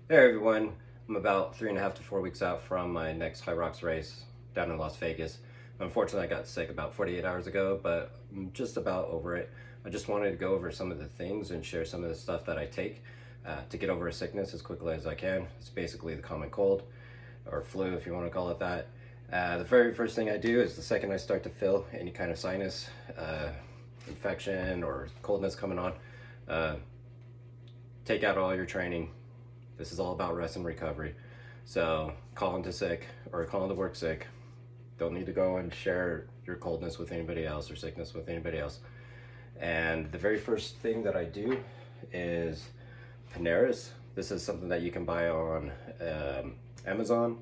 Hey everyone, I'm about 3.5 to 4 weeks out from my next High Rocks race down in Las Vegas. Unfortunately, I got sick about 48 hours ago, but I'm just about over it. I just wanted to go over some of the things and share some of the stuff that I take to get over a sickness as quickly as I can. It's basically the common cold or flu, if you want to call it that. The very first thing I do is the second I start to feel any kind of sinus infection or coldness coming on, uh, take out all your training. This is all about rest and recovery. So call into sick or call into work sick. Don't need to go and share your coldness with anybody else or sickness with anybody else. And the very first thing that I do is Panaris. This is something that you can buy on Amazon.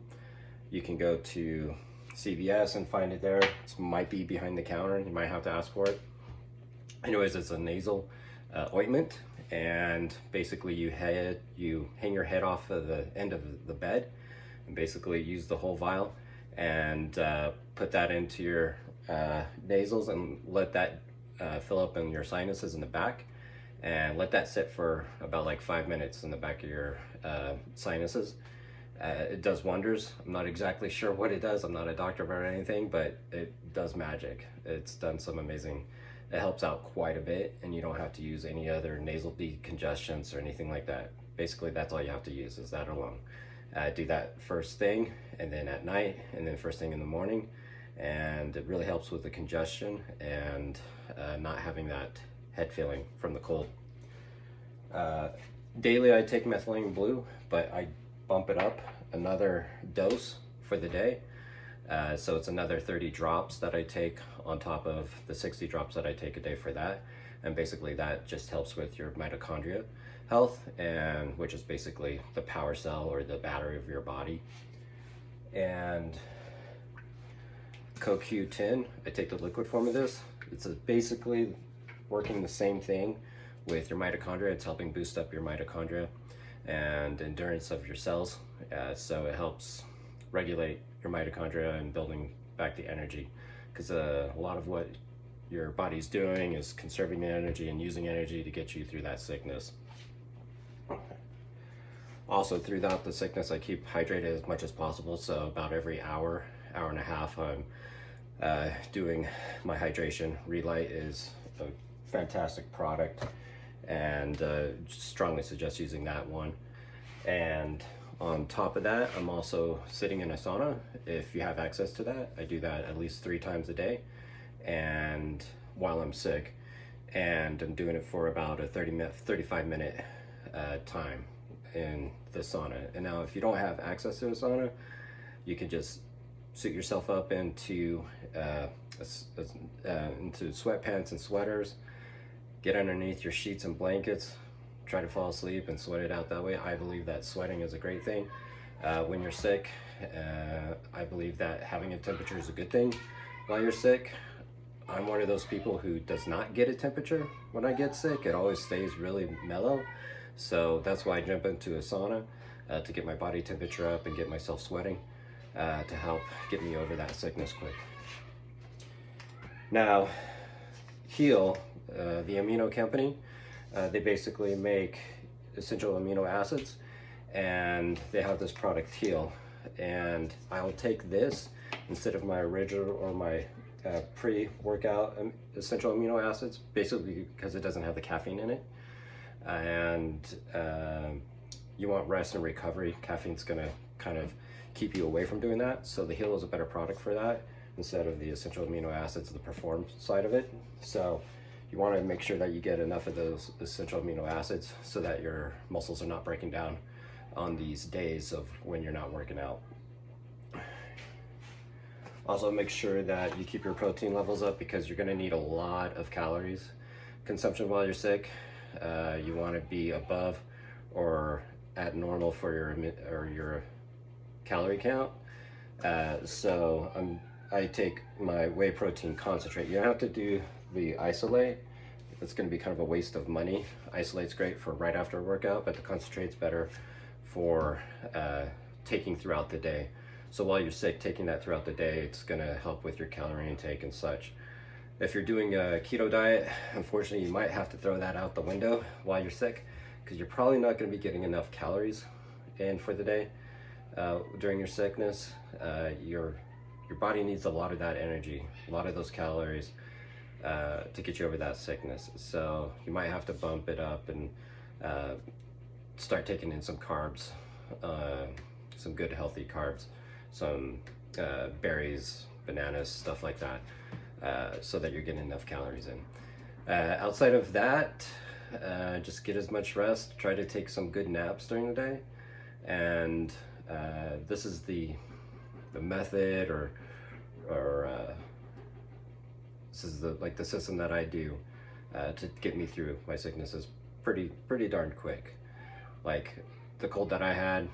You can go to CVS and find it there. It might be behind the counter. You might have to ask for it. Anyways, it's a nasal ointment, and basically you hang your head off of the end of the bed, and basically use the whole vial and put that into your nasals and let that fill up in your sinuses in the back, and let that sit for about like 5 minutes in the back of your sinuses. It does wonders. I'm not exactly sure what it does. I'm not a doctor or anything, but it does magic. It's done some amazing. It helps out quite a bit, and you don't have to use any other nasal decongestants or anything like that. Basically, that's all you have to use is that alone. Do that first thing, and then at night, and then first thing in the morning, and it really helps with the congestion and not having that head feeling from the cold. Daily I take methylene blue, but I bump it up another dose for the day. So it's another 30 drops that I take on top of the 60 drops that I take a day for that. And basically that just helps with your mitochondria health, and which is basically the power cell or the battery of your body. And CoQ10, I take the liquid form of this. It's basically working the same thing with your mitochondria. It's helping boost up your mitochondria and endurance of your cells. So it helps regulate your mitochondria and building back the energy, because a lot of what your body's doing is conserving the energy and using energy to get you through that sickness. Also, throughout the sickness, I keep hydrated as much as possible. So about every hour, hour and a half, I'm doing my hydration. Relight is a fantastic product, and strongly suggest using that one. And on top of that, I'm also sitting in a sauna. If you have access to that, I do that at least 3 times a day, and while I'm sick, and I'm doing it for about a 35-minute time in the sauna. And now if you don't have access to a sauna, you can just suit yourself up into sweatpants and sweaters, get underneath your sheets and blankets, try to fall asleep and sweat it out that way. I believe that sweating is a great thing when you're sick. I believe that having a temperature is a good thing while you're sick. I'm one of those people who does not get a temperature when I get sick. It always stays really mellow. So that's why I jump into a sauna to get my body temperature up and get myself sweating to help get me over that sickness quick. Now, Heal, the amino company, they basically make essential amino acids, and they have this product Heal, and I'll take this instead of my original or my pre-workout essential amino acids, basically because it doesn't have the caffeine in it. And you want rest and recovery. Caffeine's gonna kind of keep you away from doing that, so the Heal is a better product for that instead of the essential amino acids, the Perform side of it. So you want to make sure that you get enough of those essential amino acids so that your muscles are not breaking down on these days of when you're not working out. Also, make sure that you keep your protein levels up, because you're going to need a lot of calories consumption while you're sick. You want to be above or at normal for your calorie count. I take my whey protein concentrate. You don't have to do the isolate. It's going to be kind of a waste of money. Isolate's great for right after a workout, but the concentrate's better for taking throughout the day. So while you're sick, taking that throughout the day, it's going to help with your calorie intake and such. If you're doing a keto diet, unfortunately, you might have to throw that out the window while you're sick, because you're probably not going to be getting enough calories in for the day during your sickness, your body needs a lot of that energy, a lot of those calories to get you over that sickness. So you might have to bump it up and start taking in some carbs, some good healthy carbs, some berries, bananas, stuff like that, so that you're getting enough calories in. Outside of that, just get as much rest. Try to take some good naps during the day, and this is the method, or this is the system that I do to get me through my sicknesses pretty darn quick. Like the cold that I had,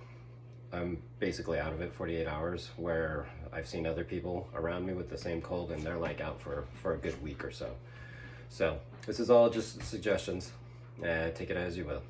I'm basically out of it 48 hours, where I've seen other people around me with the same cold and they're like out for a good week or so. So this is all just suggestions. Take it as you will.